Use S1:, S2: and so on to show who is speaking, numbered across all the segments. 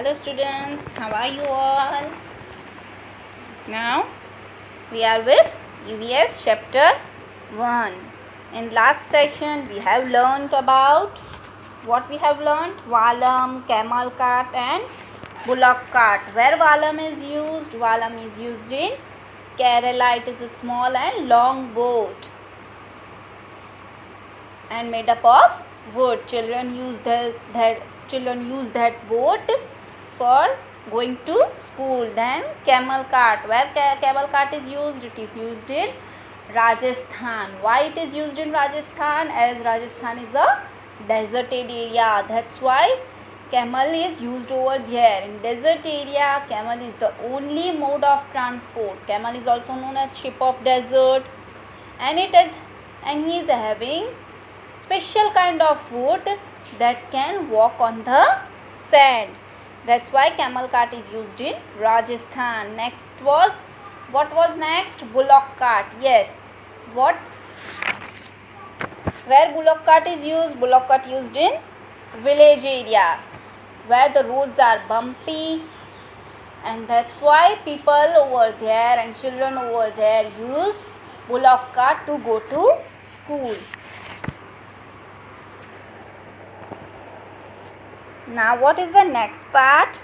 S1: Hello students, how are you all? Now we are with EVS chapter 1. In last session we have learned about what we have learned: Valam, camel cart and bullock cart. Where Valam is used in Kerala. It is a small and long boat and made up of wood. Children use that boat for going to school. Then camel cart. Where camel cart is used? It is used in Rajasthan. Why it is used in Rajasthan? As Rajasthan is a deserted area, that's why camel is used over there. In desert area, camel is the only mode of transport. Camel is also known as ship of desert, and he is having special kind of foot that can walk on the sand. That's why camel cart is used in Rajasthan. What was next? Bullock cart. Yes. Where bullock cart is used? Bullock cart used in village area where the roads are bumpy, and that's why people over there and children over there use bullock cart to go to school. Now what is the next part?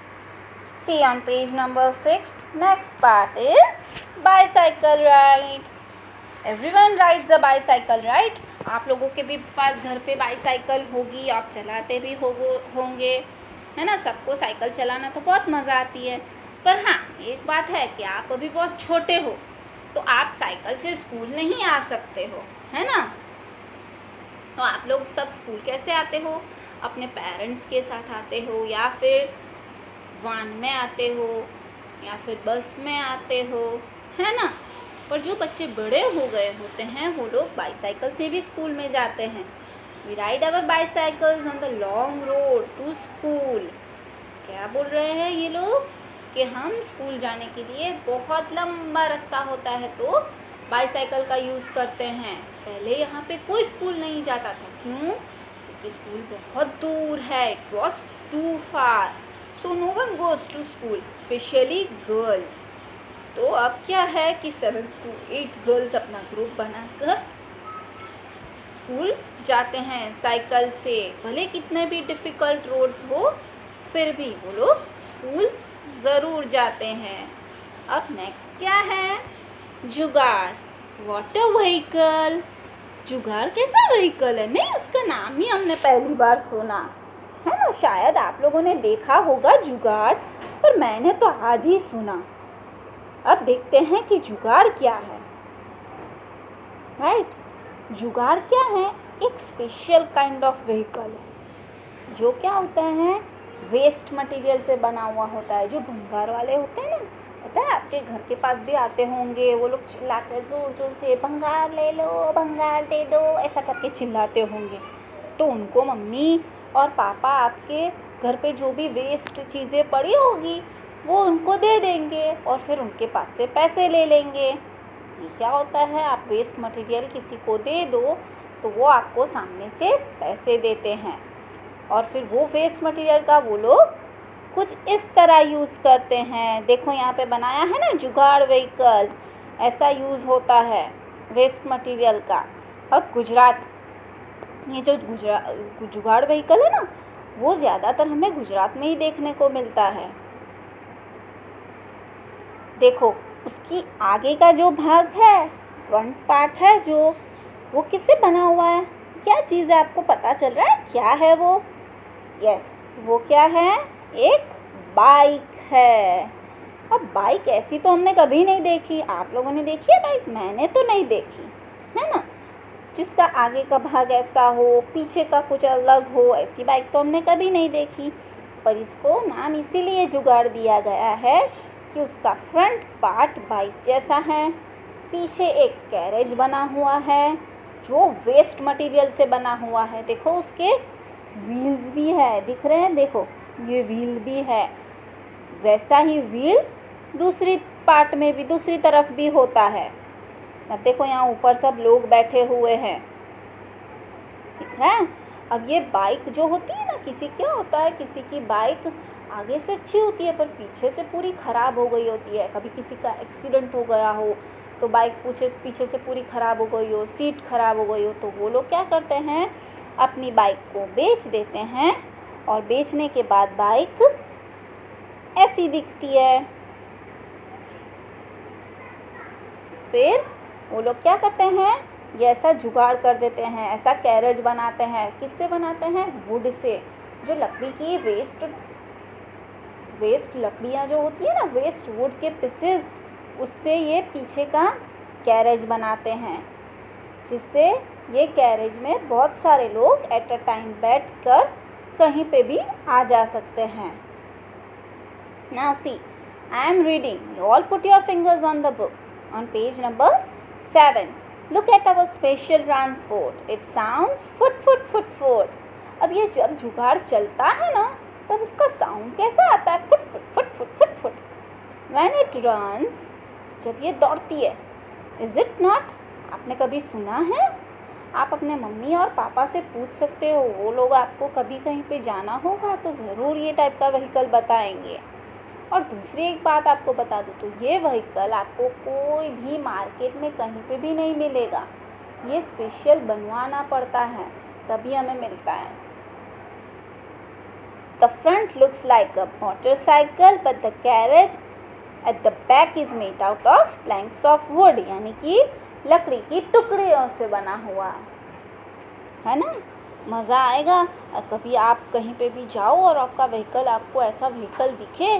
S1: See on page number 6. Next part is bicycle ride. Everyone rides a bicycle, right? आप लोगों के भी पास घर पे bicycle होगी, आप चलाते भी होंगे, है ना? सबको साइकिल चलाना तो बहुत मज़ा आती है। पर हाँ, एक बात है कि आप अभी बहुत छोटे हो, तो आप साइकिल से स्कूल नहीं आ सकते हो, है ना? तो आप लोग सब स्कूल कैसे आते हो? अपने पेरेंट्स के साथ आते हो, या फिर वान में आते हो, या फिर बस में आते हो, है ना? पर जो बच्चे बड़े हो गए होते हैं वो लोग बाईसाइकिल से भी स्कूल में जाते हैं. We ride our bicycles on the long road to school. क्या बोल रहे हैं ये लोग कि हम स्कूल जाने के लिए बहुत लंबा रास्ता होता है तो बाईसाइकिल का यूज़ करते हैं. पहले यहाँ पे कोई स्कूल नहीं जाता था. क्यों? क्योंकि स्कूल बहुत दूर है. It was too far, so no one goes to school, specially girls. तो अब क्या है कि 7 to 8 गर्ल्स अपना ग्रुप बनाकर स्कूल जाते हैं साइकिल से. भले कितने भी डिफ़िकल्ट रोड्स हो, फिर भी वो लोग स्कूल ज़रूर जाते हैं. अब नेक्स्ट क्या है? जुगाड़. What a vehicle. जुगाड़ कैसा व्हीकल है? नहीं, उसका नाम ही हमने पहली बार सुना है ना. शायद आप लोगों ने देखा होगा जुगाड़, पर मैंने तो आज ही सुना. अब देखते हैं कि जुगाड़ क्या है. राइट, जुगाड़ क्या है? एक स्पेशल काइंड ऑफ व्हीकल है जो क्या होता है, वेस्ट मटेरियल से बना हुआ होता है. जो भंगार वाले होते हैं ना, पता है आपके घर के पास भी आते होंगे, वो लोग चिल्लाते हैं ज़ोर ज़ोर से, भंगार ले लो, भंगार दे दो, ऐसा करके चिल्लाते होंगे. तो उनको मम्मी और पापा आपके घर पे जो भी वेस्ट चीज़ें पड़ी होगी वो उनको दे देंगे और फिर उनके पास से पैसे ले लेंगे. ये क्या होता है, आप वेस्ट मटेरियल किसी को दे दो तो वो आपको सामने से पैसे देते हैं, और फिर वो वेस्ट मटेरियल का वो लोग कुछ इस तरह यूज़ करते हैं. देखो यहाँ पे बनाया है ना जुगाड़ व्हीकल, ऐसा यूज़ होता है वेस्ट मटेरियल का. अब गुजरात, ये जो जुगाड़ व्हीकल है ना, वो ज़्यादातर हमें गुजरात में ही देखने को मिलता है. देखो उसकी आगे का जो भाग है, फ्रंट पार्ट है जो, वो किससे बना हुआ है? क्या चीज़ है, आपको पता चल रहा है क्या है वो? यस, वो क्या है? एक बाइक है. अब बाइक ऐसी तो हमने कभी नहीं देखी. आप लोगों ने देखी है बाइक? मैंने तो नहीं देखी, है ना. जिसका आगे का भाग ऐसा हो, पीछे का कुछ अलग हो, ऐसी बाइक तो हमने कभी नहीं देखी. पर इसको नाम इसीलिए जुगाड़ दिया गया है कि उसका फ्रंट पार्ट बाइक जैसा है, पीछे एक कैरेज बना हुआ है जो वेस्ट मटेरियल से बना हुआ है. देखो उसके व्हील्स भी है, दिख रहे हैं? देखो ये व्हील भी है. वैसा ही व्हील दूसरी पार्ट में भी, दूसरी तरफ भी होता है. अब देखो यहाँ ऊपर सब लोग बैठे हुए हैं, दिख रहा है? अब ये बाइक जो होती है ना, क्या होता है, किसी की बाइक आगे से अच्छी होती है पर पीछे से पूरी ख़राब हो गई होती है। कभी किसी का एक्सीडेंट हो गया हो तो बाइक पीछे से पूरी ख़राब हो गई हो, सीट ख़राब हो गई हो, तो वो लोग क्या करते हैं, अपनी बाइक को बेच देते हैं और बेचने के बाद बाइक ऐसी दिखती है। फिर वो लोग क्या करते हैं, ये ऐसा जुगाड़ कर देते हैं, ऐसा कैरेज बनाते हैं। किससे बनाते हैं? Would say. जो लकड़ी की वेस्ट लकड़ियाँ जो होती है ना, वेस्ट वुड के पीसेस, उससे ये पीछे का कैरेज बनाते हैं, जिससे ये कैरेज में बहुत सारे लोग एट अ टाइम बैठकर कहीं पे भी आ जा सकते हैं। Now see, I am reading. You all put your fingers on the book. On page number 7. Look at our special transport. It sounds foot foot foot foot. अब ये जब जुगाड़ चलता है ना, तब इसका साउंड कैसा आता है? Foot foot foot foot foot foot. When it runs, जब ये दौड़ती है, is it not? आपने कभी सुना है? आप अपने मम्मी और पापा से पूछ सकते हो, वो लोग आपको कभी कहीं पे जाना होगा तो ज़रूर ये टाइप का व्हीकल बताएंगे। और दूसरी एक बात आपको बता दूँ तो ये व्हीकल आपको कोई भी मार्केट में कहीं पे भी नहीं मिलेगा, ये स्पेशल बनवाना पड़ता है, तभी हमें मिलता है। The front looks like a motorcycle, but the carriage at the back is made out of planks of wood, यानी कि लकड़ी की टुकड़ियों से बना हुआ है ना। मज़ा आएगा। कभी आप कहीं पे भी जाओ और आपको ऐसा व्हीकल दिखे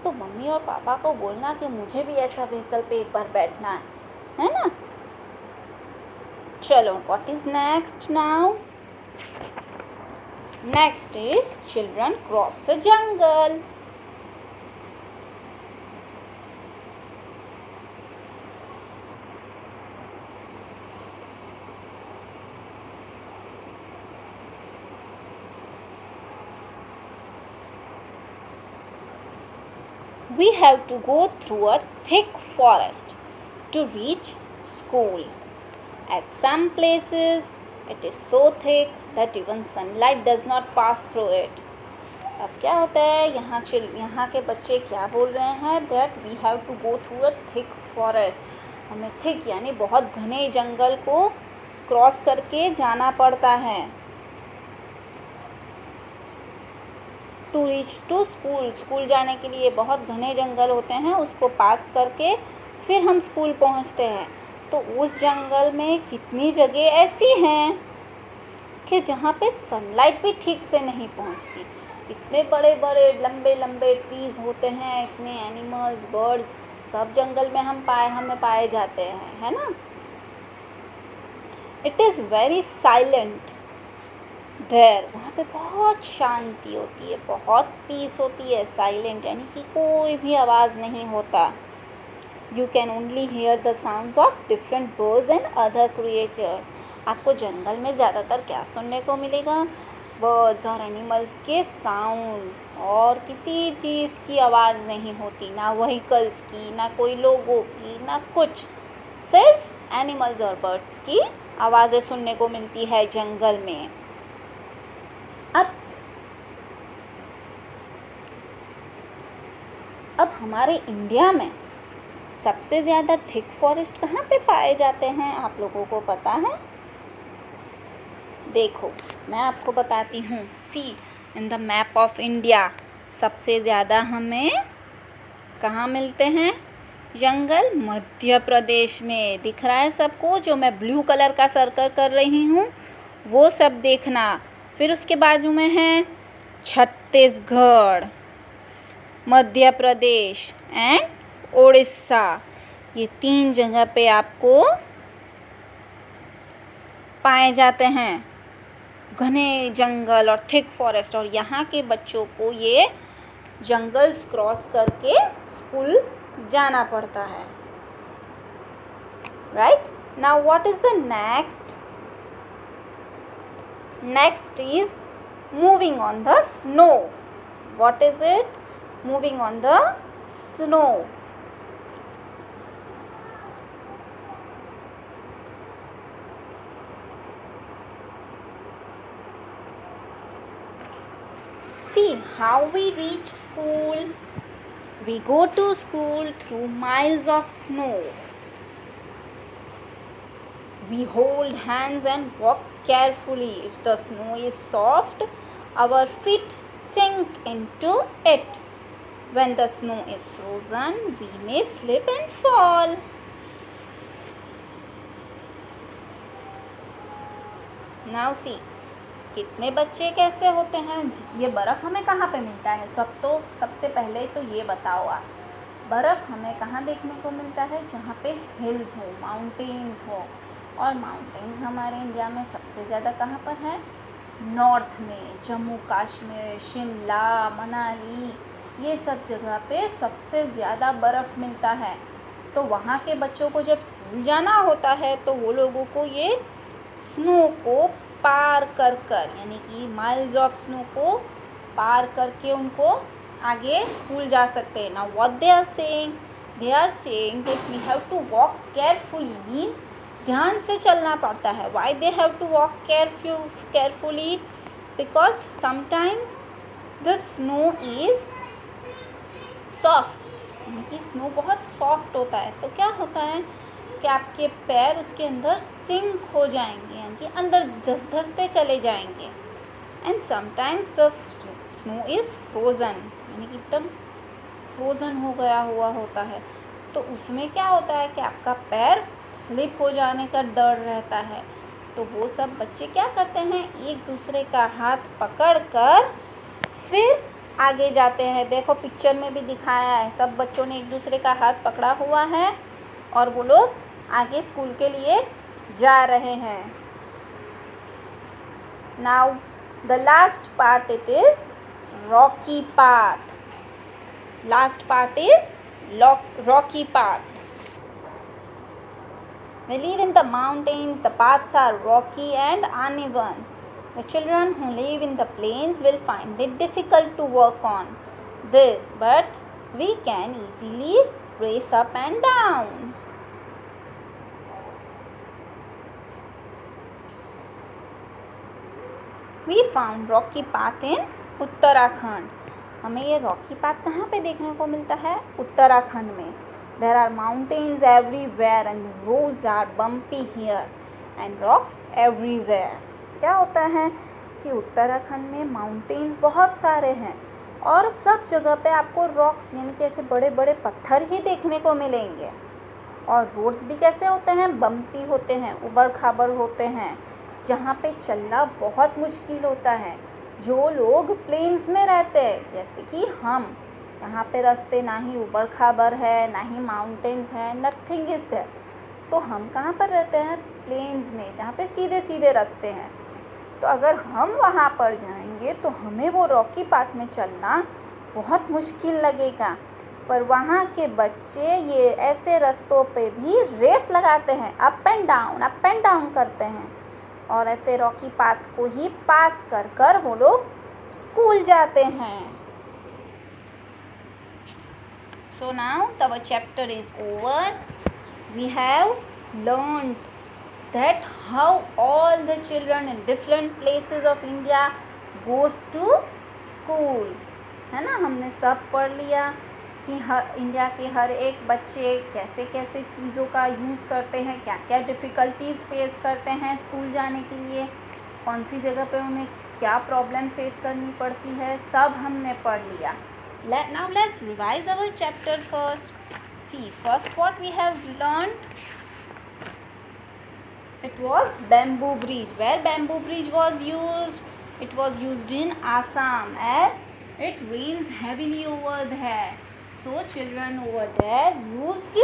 S1: तो मम्मी और पापा को बोलना कि मुझे भी ऐसा व्हीकल पे एक बार बैठना है ना। चलो, what is next now? Next is children cross the jungle. We have to go through a thick forest to reach school. At some places, it is so thick that even sunlight does not pass through it. अब क्या होता है, यहाँ के बच्चे क्या बोल रहे हैं? That we have to go through a thick forest. हमें thick यानी बहुत घने जंगल को क्रॉस करके जाना पड़ता है। To reach to school, school जाने के लिए बहुत घने जंगल होते हैं, उसको पास करके फिर हम स्कूल पहुंचते हैं। तो उस जंगल में कितनी जगह ऐसी हैं कि जहाँ पे सनलाइट भी ठीक से नहीं पहुँचती। इतने बड़े बड़े लंबे लंबे ट्रीज़ होते हैं, इतने एनिमल्स, बर्ड्स सब जंगल में हमें पाए जाते हैं, है ना। It is very silent there, वहाँ पे बहुत शांति होती है, बहुत पीस होती है। साइलेंट यानी कि कोई भी आवाज़ नहीं होता। You can only hear the sounds of different birds and other creatures. आपको जंगल में ज़्यादातर क्या सुनने को मिलेगा? बर्ड्स और एनिमल्स के साउंड, और किसी चीज़ की आवाज़ नहीं होती, ना व्हीकल्स की, ना कोई लोगों की, ना कुछ। सिर्फ एनिमल्स और बर्ड्स की आवाज़ें सुनने को मिलती है जंगल में। अब हमारे इंडिया में सबसे ज़्यादा थिक फॉरेस्ट कहाँ पे पाए जाते हैं, आप लोगों को पता है? देखो, मैं आपको बताती हूँ। See in the map of India सबसे ज़्यादा हमें कहाँ मिलते हैं जंगल? मध्य प्रदेश में। दिख रहा है सबको? जो मैं ब्लू कलर का सर्कल कर रही हूँ वो सब देखना। फिर उसके बाजू में है छत्तीसगढ़, मध्य प्रदेश एंड उड़ीसा। ये 3 जगह पे आपको पाए जाते हैं घने जंगल और थिक फॉरेस्ट। और यहाँ के बच्चों को ये जंगल्स क्रॉस करके स्कूल जाना पड़ता है। Right now what is the next? Next is moving on the snow. What is it? moving on the snow. See, how we reach school. We go to school through miles of snow. We hold hands and walk carefully. If the snow is soft, our feet sink into it. When the snow is frozen, we may slip and fall. Now see, कितने बच्चे कैसे होते हैं. ये बर्फ़ हमें कहाँ पे मिलता है. सबसे पहले तो ये बताओ आप, बर्फ़ हमें कहाँ देखने को मिलता है. जहाँ पे हिल्स हो, माउंटेन्स हो. और माउंटेन्स हमारे इंडिया में सबसे ज़्यादा कहाँ पर है. नॉर्थ में, जम्मू कश्मीर, शिमला, मनाली, ये सब जगह पे सबसे ज़्यादा बर्फ़ मिलता है. तो वहाँ के बच्चों को जब स्कूल जाना होता है तो वो लोगों को ये स्नो को पार कर यानी कि माइल्स ऑफ स्नो को पार करके उनको आगे स्कूल जा सकते हैं. Now what they are saying that we have to walk carefully. Means ध्यान से चलना पड़ता है. Why they have to walk carefully? Because sometimes the snow is soft, यानी कि स्नो बहुत सॉफ्ट होता है. तो क्या होता है कि आपके पैर उसके अंदर सिंक हो जाएंगे, यानी कि अंदर धंसते चले जाएंगे. And sometimes the snow is frozen, यानी कि एकदम फ्रोज़न हो गया हुआ होता है. तो उसमें क्या होता है कि आपका पैर स्लिप हो जाने का डर रहता है. तो वो सब बच्चे क्या करते हैं, एक दूसरे का हाथ पकड़ कर फिर आगे जाते हैं. देखो पिक्चर में भी दिखाया है, सब बच्चों ने एक दूसरे का हाथ पकड़ा हुआ है और वो लोग आगे स्कूल के लिए जा रहे हैं. Now the last part it is Rocky path. Last part is rocky path. We live in the mountains. The paths are rocky and uneven. The children who live in the plains will find it difficult to walk on this, but we can easily race up and down. We found rocky path in Uttarakhand. हमें ये Rocky path कहाँ पे देखने को मिलता है, उत्तराखंड में. There are mountains everywhere and roads are bumpy here and rocks everywhere. क्या होता है कि उत्तराखंड में माउंटेन्स बहुत सारे हैं और सब जगह पे आपको रॉक्स यानी कि ऐसे बड़े बड़े पत्थर ही देखने को मिलेंगे. और रोड्स भी कैसे होते हैं, बम्पी होते हैं, उबड़ खाबड़ होते हैं, जहाँ पे चलना बहुत मुश्किल होता है. जो लोग प्लेन्स में रहते हैं जैसे कि हम, यहाँ पे रास्ते ना ही उबड़ खाबड़ है, ना ही माउंटेन्स है, नथिंग इज़ देयर. तो हम कहाँ पर रहते हैं, प्लेन्स में, जहाँ पे सीधे सीधे रास्ते हैं. तो अगर हम वहाँ पर जाएंगे तो हमें वो रॉकी पाथ में चलना बहुत मुश्किल लगेगा. पर वहाँ के बच्चे ये ऐसे रास्तों पे भी रेस लगाते हैं, अप एंड डाउन करते हैं और ऐसे रॉकी पाथ को ही पास कर वो लोग स्कूल जाते हैं. So now our chapter is over. We have learned that how all the children in different places of India goes to school. है ना, हमने सब पढ़ लिया कि इंडिया के हर एक बच्चे कैसे कैसे चीज़ों का यूज़ करते हैं, क्या क्या डिफ़िकल्टीज़ फेस करते हैं स्कूल जाने के लिए, कौन सी जगह पे उन्हें क्या प्रॉब्लम फेस करनी पड़ती है, सब हमने पढ़ लिया. Now let's revise our chapter first. See, first what we have learned, it was bamboo bridge. Where bamboo bridge was used? It was used in Assam as it rains heavily over there. So children over there used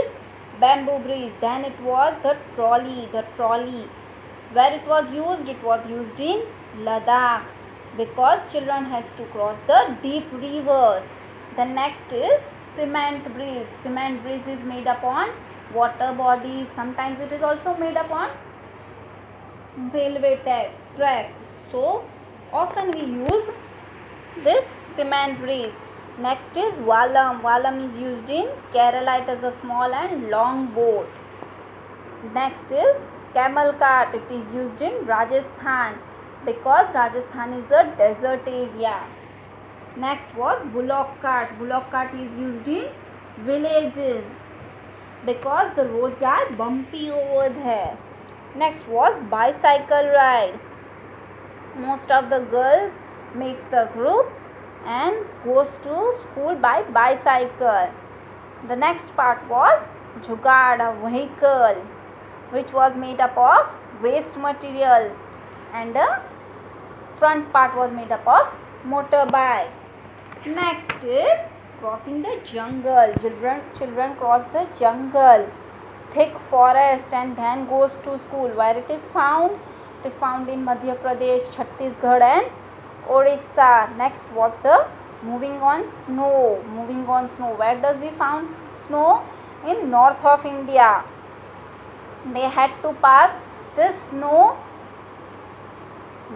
S1: bamboo bridge. Then it was the trolley. Where it was used in Ladakh because children has to cross the deep rivers. The next is cement bridge. Cement bridge is made upon water bodies. Sometimes it is also made upon railway tracks. So often we use this cement bridge. Next is Valam. Valam is used in Kerala. It is a small and long boat. Next is camel cart. It is used in Rajasthan because Rajasthan is a desert area. Next was bullock cart. Bullock cart is used in villages because the roads are bumpy over there. Next was bicycle ride. Most of the girls makes the group and goes to school by bicycle. The next part was jugaad, a vehicle which was made up of waste materials, and the front part was made up of motorbike. Next is crossing the jungle. Children cross the jungle, thick forest, and then goes to school. Where it is found? It is found in Madhya Pradesh, Chhattisgarh and Odisha. Next was the moving on snow. Moving on snow. Where does we found snow? In north of India. They had to pass this snow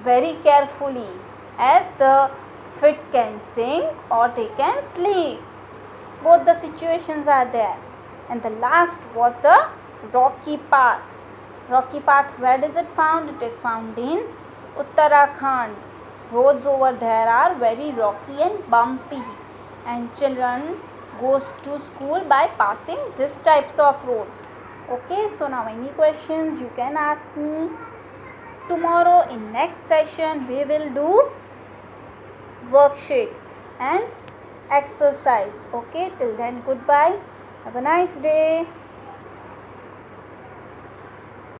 S1: very carefully, as the feet can sink or they can sleep. Both the situations are there. And the last was the rocky path. Rocky path, where is it found? It is found in Uttarakhand. Roads over there are very rocky and bumpy, and children goes to school by passing these types of roads. Okay, so now any questions you can ask me. Tomorrow in next session we will do worksheet and exercise. Okay, till then goodbye. Have a nice day.